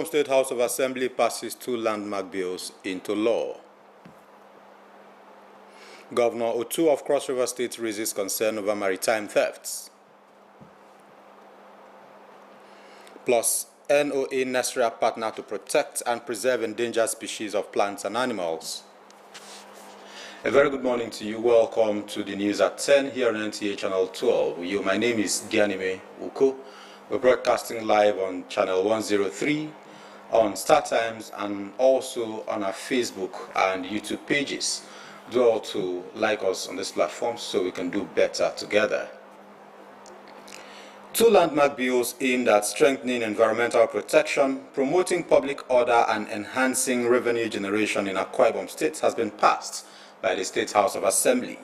Ibom State House of Assembly passes 2 landmark bills into law. Governor Otu of Cross River State raises concern over maritime thefts. Plus, NOA Nasria partner to protect and preserve endangered species of plants and animals. A very good morning to you. Welcome to the news at 10 here on NTA Channel 12. My name is Gianime Uko. We're broadcasting live on Channel 103, on StarTimes, and also on our Facebook and YouTube pages. Do all to like us on this platform so we can do better together. 2 landmark bills aimed at strengthening environmental protection, promoting public order, and enhancing revenue generation in Akwa Ibom State has been passed by the State House of Assembly.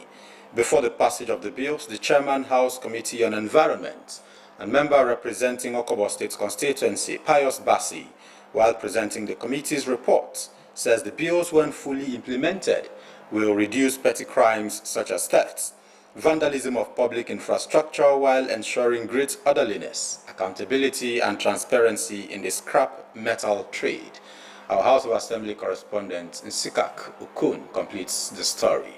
Before the passage of the bills, the Chairman House Committee on Environment and member representing Okobo State constituency, Pius Bassi, while presenting the committee's report, says the bills, when fully implemented, will reduce petty crimes such as thefts, vandalism of public infrastructure, while ensuring great orderliness, accountability, and transparency in the scrap metal trade. Our House of Assembly correspondent Nsikak Ukun completes the story.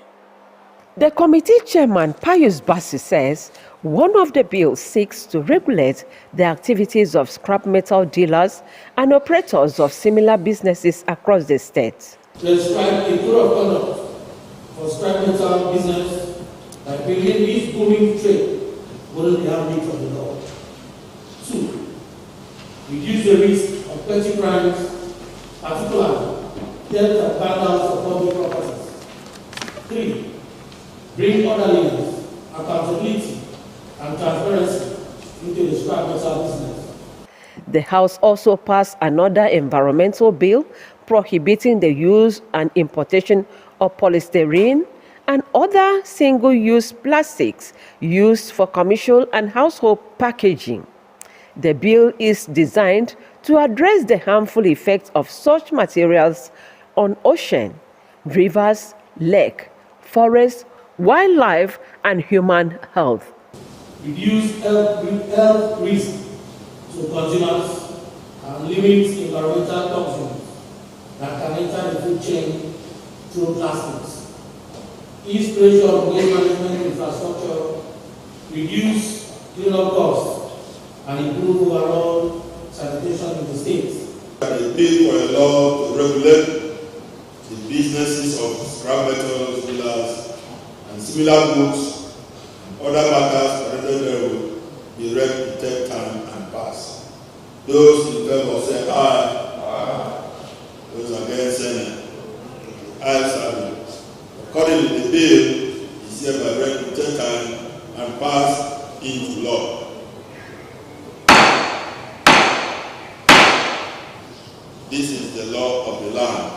The committee chairman, Pius Bassi, says one of the bills seeks to regulate the activities of scrap metal dealers and operators of similar businesses across the state. Prescribe a code of conduct for scrap metal business by bringing this booming trade within the ambit of the law. 2. Reduce the risk of petty crimes, particularly theft and vandals of public properties. 3. Bring orderliness, accountability, and transparency into the scrap metal business. The House also passed another environmental bill prohibiting the use and importation of polystyrene and other single-use plastics used for commercial and household packaging. The bill is designed to address the harmful effects of such materials on ocean, rivers, lake, forests, wildlife, and human health. Reduce health risk to consumers and limit environmental toxins that can enter the food chain through plastics. Ease pressure on waste management infrastructure, reduce cleanup costs, and improve overall sanitation in the state. A bill for a law to regulate the businesses of scrap metals dealers and similar goods and other matters connected will be read to take time and pass. Those in favor say aye. Aye. Those against say no. Ayes have it. Accordingly, the bill is hereby read to take time and pass into law. This is the law of the land.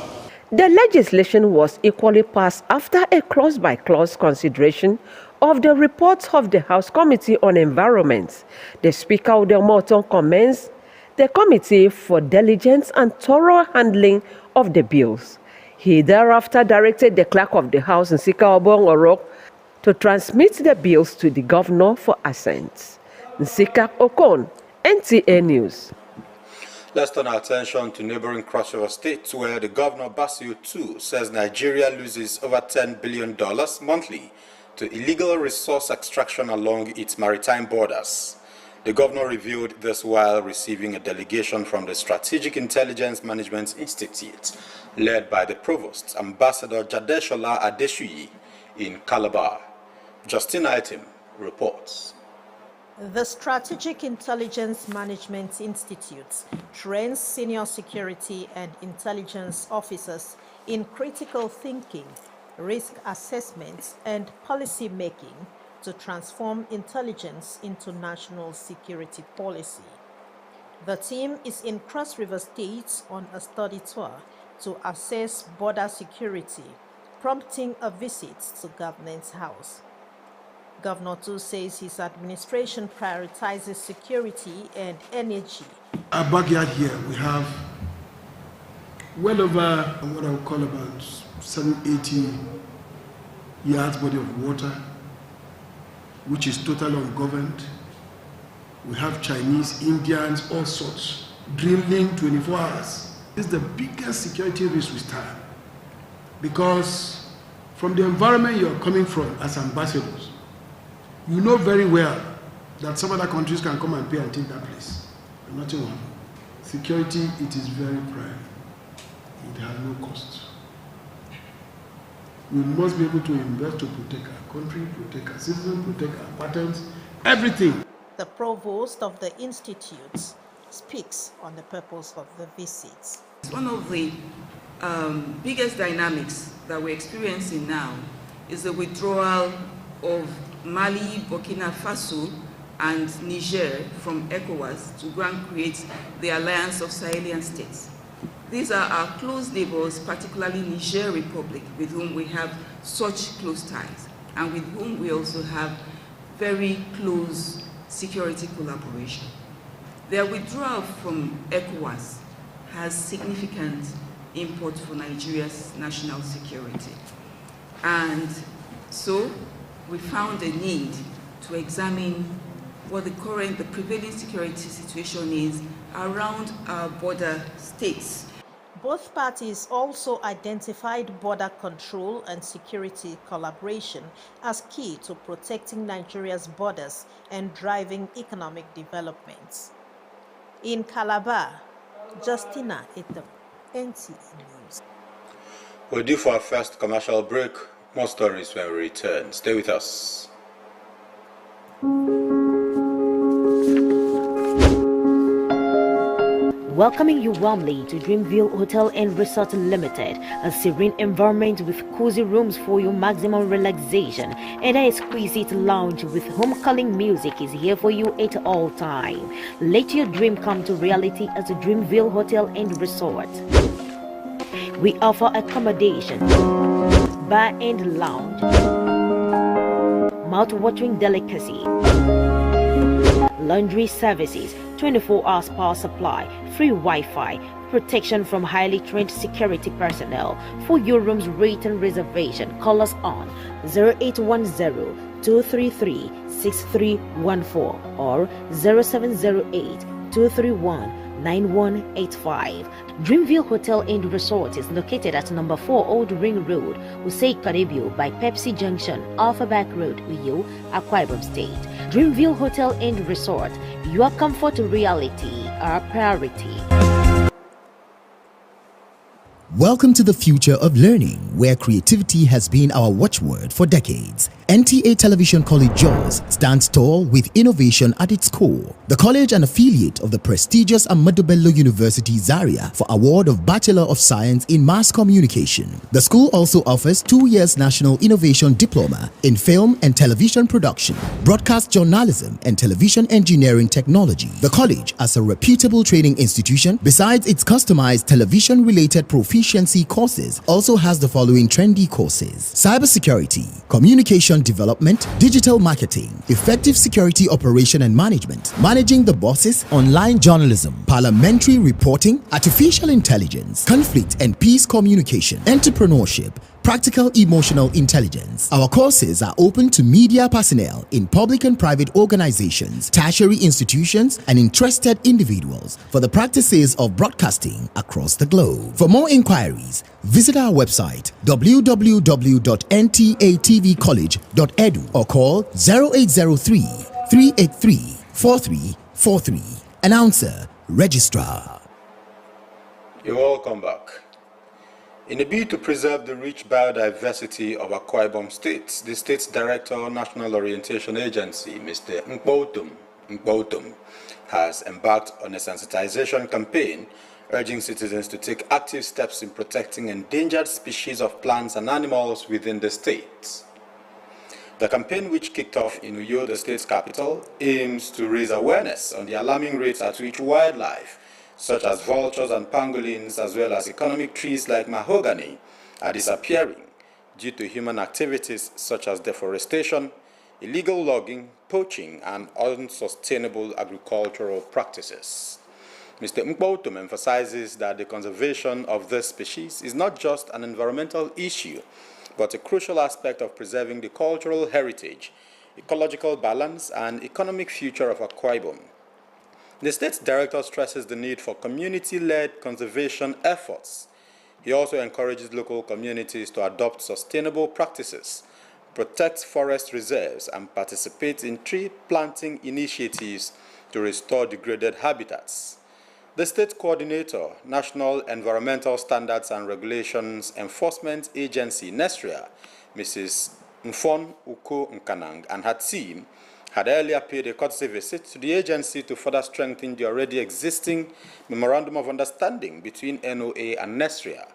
The legislation was equally passed after a clause-by-clause consideration of the reports of the House Committee on Environment. The Speaker Udell Morton commends the committee for diligence and thorough handling of the bills. He thereafter directed the Clerk of the House, Nsika Obong Orok, to transmit the bills to the Governor for assent. Nsika Okon, NTA News. Let's turn our attention to neighboring Cross River State, where the Governor Bassi Otu says Nigeria loses over $10 billion monthly to illegal resource extraction along its maritime borders. The governor revealed this while receiving a delegation from the Strategic Intelligence Management Institute, led by the Provost, Ambassador Jadeshola Adeshuyi, in Calabar. Justin Item reports. The Strategic Intelligence Management Institute trains senior security and intelligence officers in critical thinking, risk assessment, and policy making to transform intelligence into national security policy. The team is in Cross River State on a study tour to assess border security, prompting a visit to Government House. Governor Tu says his administration prioritizes security and energy. Our backyard here, we have well over what I would call about 780 yards body of water, which is totally ungoverned. We have Chinese, Indians, all sorts. drilling 24 hours. This is the biggest security risk we stand, because from the environment you're coming from as ambassadors, you know very well that some other countries can come and pay and take that place. And nothing will happen. Security, it is very prime. It has no cost. We must be able to invest to protect our country, protect our citizens, protect our patents, everything. The provost of the institute speaks on the purpose of the visit. One of the biggest dynamics that we're experiencing now is the withdrawal of Mali, Burkina Faso, and Niger from ECOWAS to go and create the Alliance of Sahelian States. These are our close neighbors, particularly Niger Republic, with whom we have such close ties, and with whom we also have very close security collaboration. Their withdrawal from ECOWAS has significant import for Nigeria's national security. And so we found a need to examine what the prevailing security situation is around our border states. Both parties also identified border control and security collaboration as key to protecting Nigeria's borders and driving economic development. In Calabar, Justina Etem, NTA News. We'll do for our first commercial break. More stories when we return. Stay with us. Welcoming you warmly to Dreamville Hotel and Resort Limited, a serene environment with cozy rooms for your maximum relaxation, and an exquisite lounge with home-calling music is here for you at all times. Let your dream come to reality at the Dreamville Hotel and Resort. We offer accommodation, bar and lounge, mouth-watering delicacy, laundry services, 24 hours power supply, free Wi-Fi, protection from highly trained security personnel. For your room's rate and reservation, call us on 0810-233-6314 or 0708-231-9185. Dreamville Hotel and Resort is located at number 4 Old Ring Road, Usei Karibio by Pepsi Junction, Alpha Back Road, Uyo, Akwa Ibom State. Dreamville Hotel and Resort, your comfort reality, our priority. Welcome to the future of learning, where creativity has been our watchword for decades. NTA Television College Jos stands tall with innovation at its core. The college, an affiliate of the prestigious Ahmadu Bello University Zaria, for award of Bachelor of Science in Mass Communication. The school also offers 2 years National Innovation Diploma in Film and Television Production, Broadcast Journalism and Television Engineering Technology. The college, as a reputable training institution, besides its customized television-related proficiency courses, also has the following trendy courses: cybersecurity, communication development, digital marketing, effective security operation and management, managing the bosses, online journalism, parliamentary reporting, artificial intelligence, conflict and peace communication, entrepreneurship, practical emotional intelligence. Our courses are open to media personnel in public and private organizations, tertiary institutions, and interested individuals for the practices of broadcasting across the globe. For more inquiries, visit our website www.ntatvcollege.edu or call 0803 383 4343. Announcer, Registrar. You're welcome back. In a bid to preserve the rich biodiversity of Akwa Ibom State, the state's Director, National Orientation Agency, Mr. Nkpoutom, has embarked on a sensitization campaign urging citizens to take active steps in protecting endangered species of plants and animals within the state. The campaign, which kicked off in Uyo, the state's capital, aims to raise awareness on the alarming rates at which wildlife, such as vultures and pangolins, as well as economic trees like mahogany, are disappearing due to human activities such as deforestation, illegal logging, poaching, and unsustainable agricultural practices. Mr. Nkpoutom emphasizes that the conservation of this species is not just an environmental issue, but a crucial aspect of preserving the cultural heritage, ecological balance, and economic future of Akwa Ibom. The State Director stresses the need for community-led conservation efforts. He also encourages local communities to adopt sustainable practices, protect forest reserves, and participate in tree planting initiatives to restore degraded habitats. The State Coordinator, National Environmental Standards and Regulations Enforcement Agency, NESRIA, Mrs. Mfon Uko Nkanang, and her team had earlier paid a courtesy visit to the agency to further strengthen the already existing Memorandum of Understanding between NOA and NESRIA.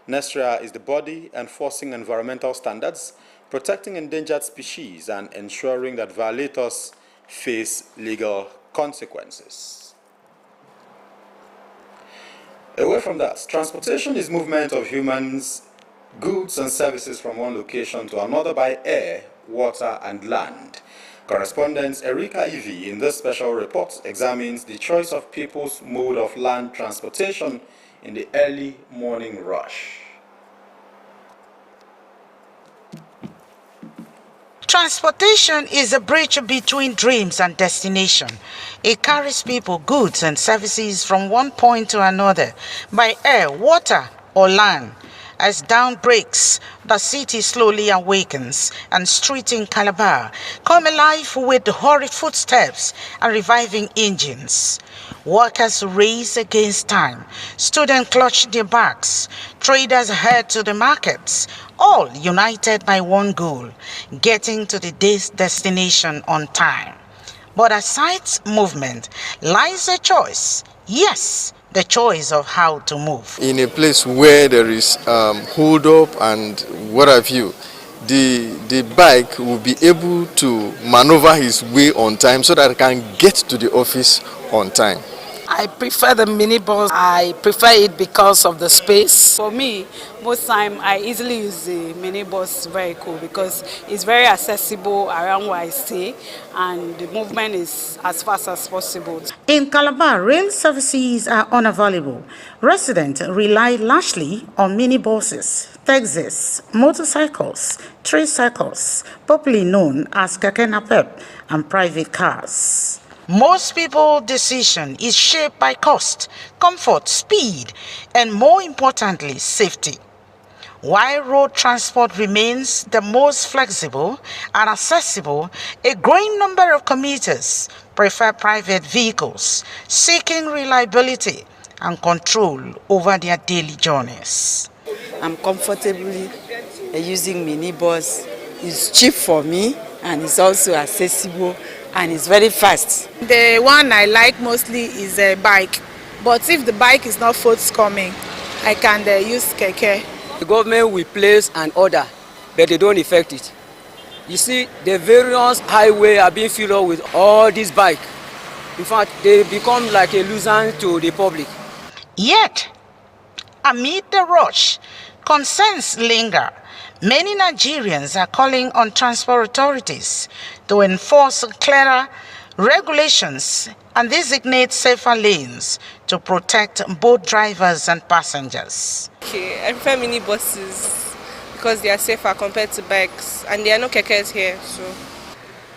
NESRIA is the body enforcing environmental standards, protecting endangered species, and ensuring that violators face legal consequences. Away from that, transportation is movement of humans, goods, and services from one location to another by air, water, and land. Correspondent Erika Ivy in this special report examines the choice of people's mode of land transportation in the early morning rush. Transportation is a bridge between dreams and destination. It carries people, goods, and services from one point to another by air, water, or land. As dawn breaks, the city slowly awakens, and streets in Calabar come alive with hurried footsteps and reviving engines. Workers race against time, students clutch their bags, traders head to the markets, all united by one goal, getting to the day's destination on time. But aside movement lies a choice. Yes, the choice of how to move. In a place where there is hold up and what have you, the bike will be able to maneuver his way on time so that he can get to the office on time. I prefer the minibus. I prefer it because of the space. For me, most time I easily use the minibus vehicle because it's very accessible around where I stay and the movement is as fast as possible. In Calabar, rail services are unavailable. Residents rely largely on minibuses, taxis, motorcycles, tricycles, popularly known as keke napep, and private cars. Most people's decision is shaped by cost, comfort, speed, and more importantly, safety. While road transport remains the most flexible and accessible, a growing number of commuters prefer private vehicles, seeking reliability and control over their daily journeys. I'm comfortably using minibus. It's cheap for me and it's also accessible and it's very fast. The one I like mostly is a bike, but if the bike is not forthcoming, I can use keke. The government will place an order, but they don't effect it. You see, the various highways are being filled up with all these bikes. In fact, they become like a nuisance to the public. Yet, amid the rush, concerns linger. Many Nigerians are calling on transport authorities to enforce clearer regulations and designate safer lanes to protect both drivers and passengers. Okay, I prefer minibuses because they are safer compared to bikes and there are no kekes here. So,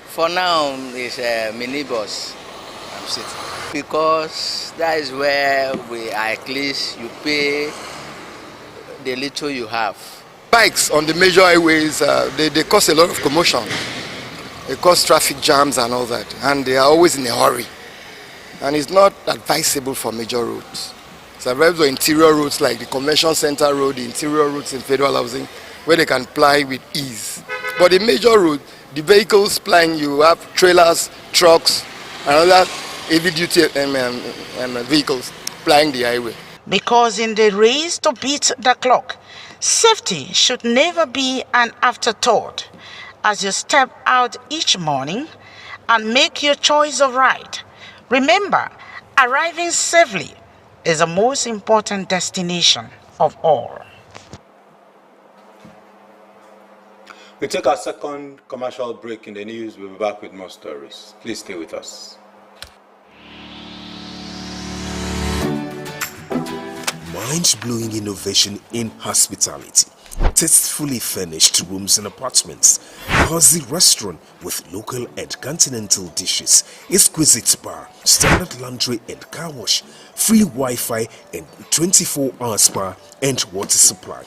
for now, it's a minibus I'm sitting because that is where at least you pay the little you have. Bikes on the major highways, they cause a lot of commotion. They cause traffic jams and all that, and they are always in a hurry. And it's not advisable for major roads. It's advisable for interior roads like the Convention Center Road, the interior roads in Federal Housing, where they can ply with ease. But the major road, the vehicles plying, you have trailers, trucks, and other heavy-duty vehicles plying the highway. Because in the race to beat the clock, safety should never be an afterthought. As you step out each morning and make your choice of ride, remember, arriving safely is the most important destination of all. We take our second commercial break in the news. We'll be back with more stories. Please stay with us. Mind-blowing innovation in hospitality. Tastefully furnished rooms and apartments, cozy restaurant with local and continental dishes, exquisite bar, standard laundry and car wash, free Wi-Fi and 24-hour spa and water supply.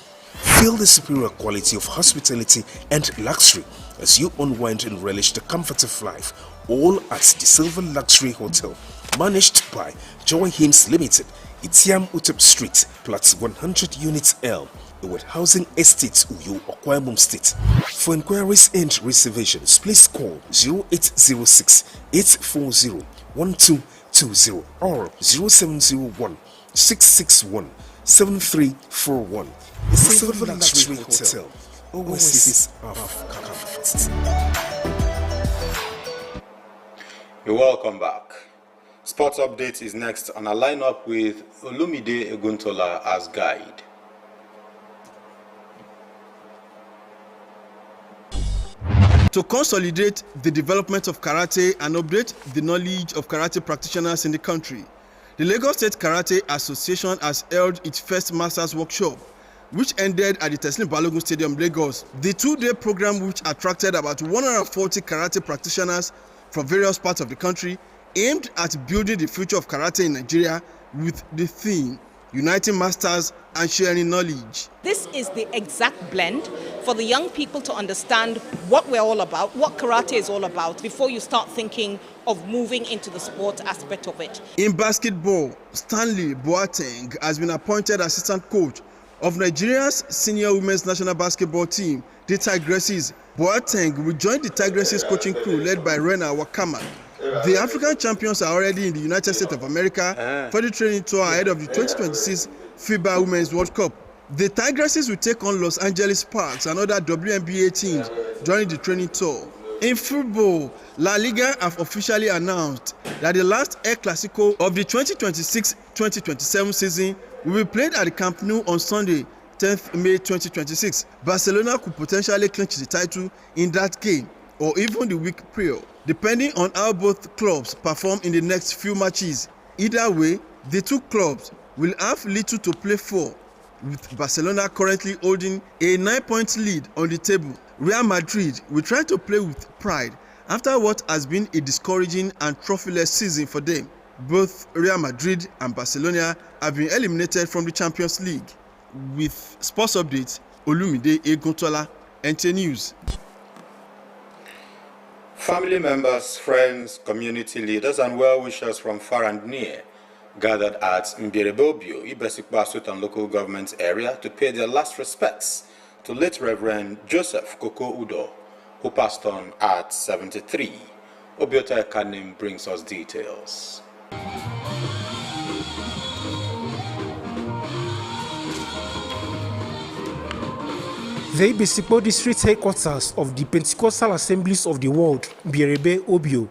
Feel the superior quality of hospitality and luxury as you unwind and relish the comfort of life, all at the Silver Luxury Hotel, managed by Joy Hymns Limited, Itiam Utep Street, Plot 100 Units L, with Housing Estates, Uyo, Akwa Ibom State. For inquiries and reservations, please call 0806 840 1220 or 0701 661 7341. The Silver Luxury Hotel, oasis of comfort. You're welcome back. Sports Update is next on a lineup with Olumide Eguntola as guide. To consolidate the development of karate and update the knowledge of karate practitioners in the country, the Lagos State Karate Association has held its first Masters Workshop, which ended at the Teslim Balogun Stadium, Lagos. The two-day program, which attracted about 140 karate practitioners from various parts of the country, aimed at building the future of karate in Nigeria with the theme Uniting Masters and Sharing Knowledge. This is the exact blend for the young people to understand what we're all about, what karate is all about, before you start thinking of moving into the sport aspect of it. In basketball, Stanley Boateng has been appointed assistant coach of Nigeria's senior women's national basketball team, the Tigresses. Boateng will join the Tigresses coaching crew led by Rena Wakama. The African champions are already in the United States of America for the training tour ahead of the 2026 FIBA Women's World Cup. The Tigresses will take on Los Angeles Sparks and other WNBA teams during the training tour. In football, La Liga have officially announced that the last El Clasico of the 2026-2027 season will be played at the Camp Nou on Sunday, 10th May 2026. Barcelona could potentially clinch the title in that game or even the week prior, depending on how both clubs perform in the next few matches. Either way, the two clubs will have little to play for, with Barcelona currently holding a 9-point lead on the table. Real Madrid will try to play with pride after what has been a discouraging and trophyless season for them. Both Real Madrid and Barcelona have been eliminated from the Champions League. With Sports Updates, Olumide Eguntola, NTA News. Family members, friends, community leaders, and well-wishers from far and near gathered at Mbierebobio, Ibesikpa Sultan local government area to pay their last respects to late Reverend Joseph Koko Udo, who passed on at 73. Obiota Kanim brings us details. The Ibesikpo district headquarters of the Pentecostal Assemblies of the World, Mbierebobio,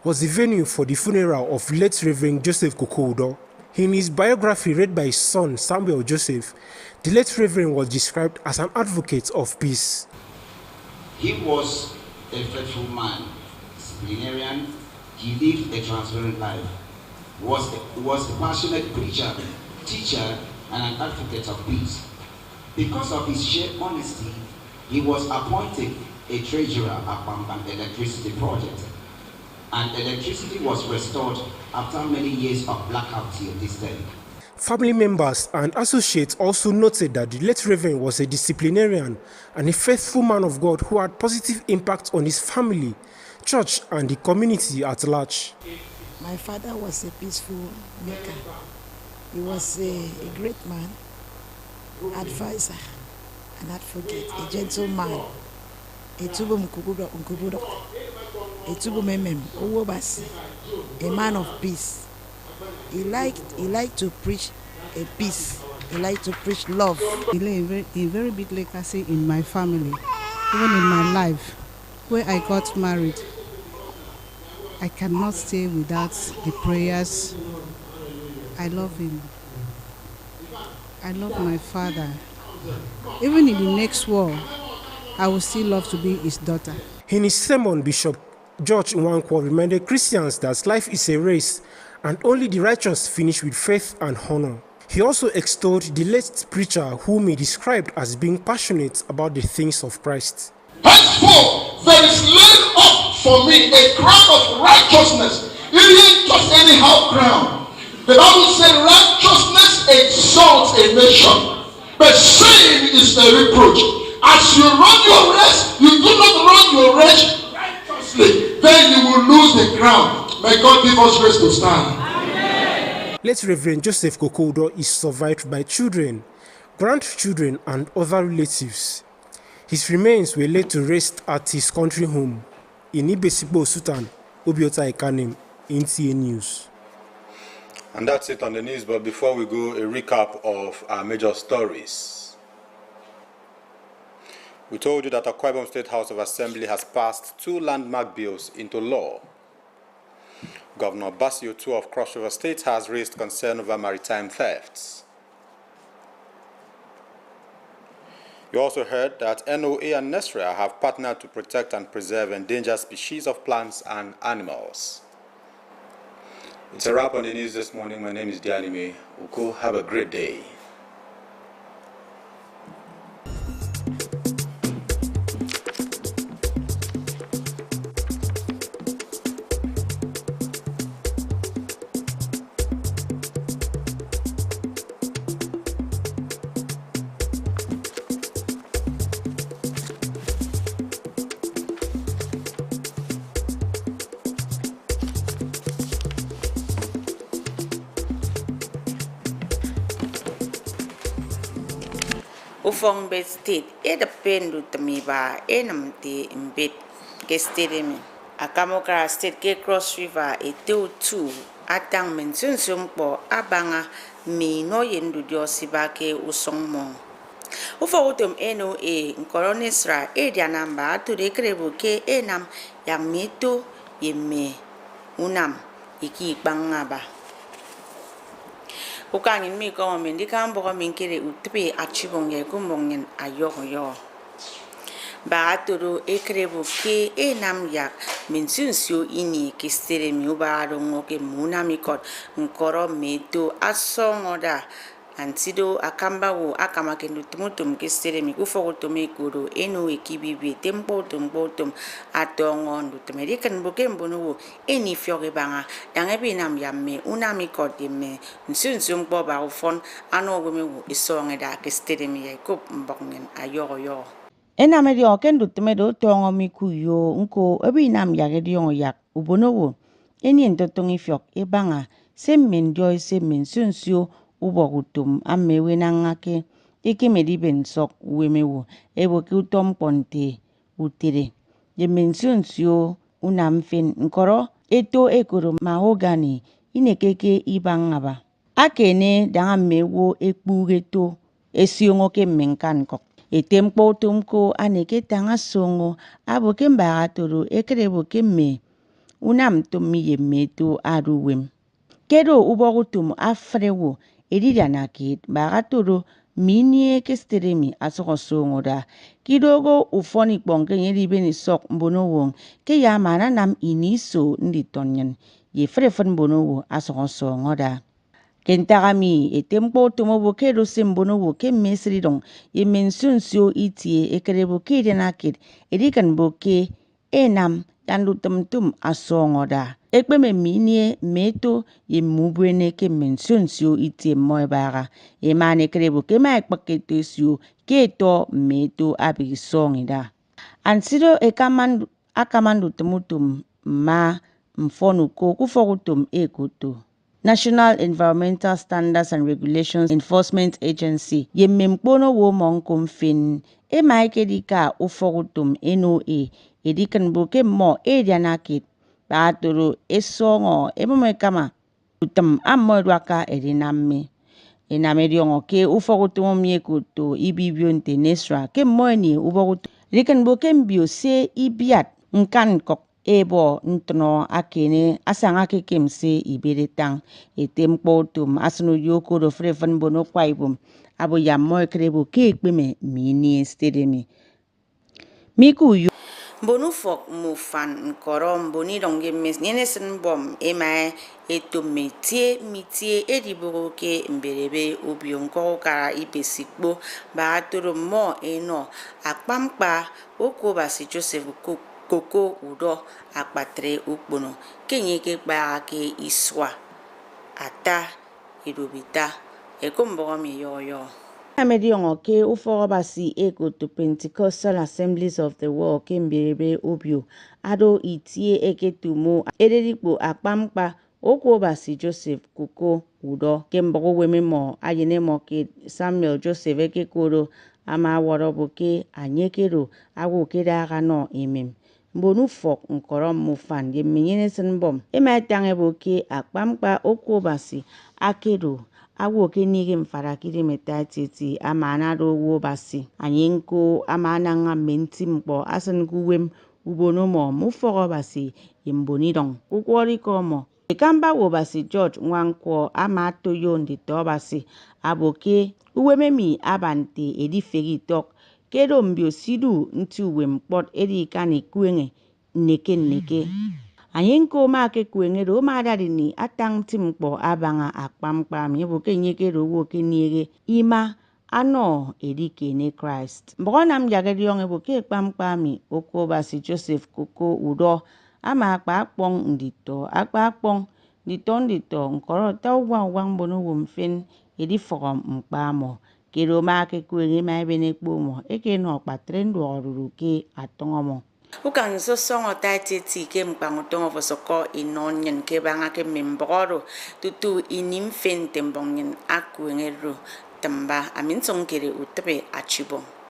was the venue for the funeral of late Reverend Joseph Koko Udo. In his biography read by his son Samuel Joseph, the late Reverend was described as an advocate of peace. He was a faithful man, disciplinarian. He lived a transparent life. He was a passionate preacher, teacher, and an advocate of peace. Because of his sheer honesty, he was appointed a treasurer at Bambam Electricity Project, and electricity was restored after many years of blackout till this day. Family members and associates also noted that the late Reverend was a disciplinarian and a faithful man of God who had positive impact on his family, church, and the community at large. My father was a peaceful maker. He was a great man, advisor, an advocate, a gentleman, a tubu mkubudo, a tubu memem, a man of peace. He liked to preach a peace. He liked to preach love. He left a very big legacy in my family, even in my life. Where I got married, I cannot stay without the prayers. I love him. I love my father. Even in the next war, I will still love to be his daughter. In his sermon, Bishop George Nwankwo reminded Christians that life is a race and only the righteous finish with faith and honor. He also extolled the late preacher whom he described as being passionate about the things of Christ. Henceforth, there is laid up for me a crown of righteousness. It ain't just anyhow crown. The Bible says righteousness exalts a nation, but sin is the reproach. As you run your race, you do not run your race righteously, then you will lose the crown. May God give us grace to stand. Late Reverend Joseph Kokodo is survived by children, grandchildren, and other relatives. His remains were laid to rest at his country home in Ibesipo, Sultan, Obiota Ikanem, NTA News. And that's it on the news, but before we go, a recap of our major stories. We told you that Akwa Ibom State House of Assembly has passed 2 landmark bills into law. Governor Basio II of Cross River State has raised concern over maritime thefts. You also heard that NOA and NESRA have partnered to protect and preserve endangered species of plants and animals. It's a wrap on the news this morning. My name is Dianime Uko. Have a great day. Ufong Bet State, pendu tamiba, namte imbet, gestedemi. Akamokara State, ke Cross River, tu, atang mensun sumpo, abanga, no yendu diosiba ke usongmo. Ufogutum NOA, nkoronisra, dianamba, to de krebu ke nam, yang mitu, yeme, unam, iki bangaba. Ukangin mi ko min di kan bo min kire utpe achibong ye gumbong yen ayo ba turu ekrebu ke nam yak min sunsio ini kistere mi ubaro ngoke munami kot nkoro meto asongoda antido akambawo akamakendu tumutum kistere mi kufogotume kuro eno ekibibi tempo tumbotum atongondu temerikan bokem bonuwo eni fioge banga dangebi nam yamme unami kodime nsunsum boba ufon anogwemewo isongeda kistere mi yakop mbongen ayoyo enamedi okendu temedo tongo mikuyo nko ebi nam yagedi yak ubonowo eni entotongi fiok ebanga semmen joy semmen sunsio ubogutum amewe nangake ikimedi bensok wemewo eboki utom ponte utire ye mensunsio unamfen nkoro eto ekoro mahogani inekeke ibangaba akene dangamewo ekpugeto esiongo ke menkankok etempo tumko aneke tanga songo aboke mbaratoro ekrebo kemme unam tomi yemeto aruwem kedo ubogutum afrewo edidanakit baratoro minie kesteremi asokosongoda kidogo ufoni bonke yedibeni sok mbonowong ke yamana nam iniso nditonyen ye frefon mbonowo asokosongoda kentagami etempo tomobo kedo sembonowo ke mesridong ye mensunsio itie ekerebo kidenakit edikan boke enam tandu tumtum asongoda ekpeme minie meto ye mubwene ke mensunsio itie moebaga emane krebo ke maekpaketesio keto meto abigisongida ansido akamandu tumutum ma mfonuko kufogutum ekoto National Environmental Standards and Regulations Enforcement Agency yemmempono wo monkom fin emakedika ufogutum NOA edikan boke mo edianakit batoro esongo emomekama utam amodwaka edinamme enamediongo ke ufogutum miekuto ibibionte nesra ke moeni ubogutum edikan boke mbio se ibiat nkankok ebo ntno akene asanga kekemse ibedetang etempo tum asno yoko do frefan bono kwaibum abo yammo krebo kekpeme mini stedemi miku Bonu fok mu fan korom boni donge mes nyenesen bom ema etomete mitie ediboro ke mberebe obionko kara ibesikbo ba atoro mo eno akpampa okoba si Joseph Koko udo akpatre ukbono kenyeke ba ke iswa ata idobita ekombo mi yoyo Amediongo ke uforobasi ego to Pentecostal Assemblies of the World ke mbirebe obio ado itie eke tumo ededikpo akpamkpa okwobasi Joseph Koko udo ke mbogo wememo ayenemo ke Samuel Joseph eke koro ama worobo ke anyekero awo keda aga no emem mbonu fok nkorom mufan ye menyene senbom ema tangebo ke akpamkpa okwobasi akedo awo ke nige mfarakiri metatiti amana do wo basi anyenko amana nga menti mpo asen kuwem ubono mo muforo basi imbonidong kukwori komo ekamba wo basi George Nwankwo ama toyo ndito basi aboke uwememi abante edifegi tok kedo mbio sidu nti uwe mpot edi kani kuenge neke Anyenko make kuengero madari ni atang timpo abanga akpamkpa miebo kenyekero wo keniege ima ano edike ne Christ. Mbonam jagedi yong ebo ke kpamkpa mi okobasi Joseph Koko udo ama akpong ndito akpong ndito nkoro tawwa wangbono womfen edi forom mkpamo kero make kuenge maibene kpomo eke no patrendo oruruke atongomo Ukan so song o tati ke mpangotongo fosoko inonyen ke banga ke memboro tutu inim fen tembongen aku ngero tamba amin song kere utebe achibo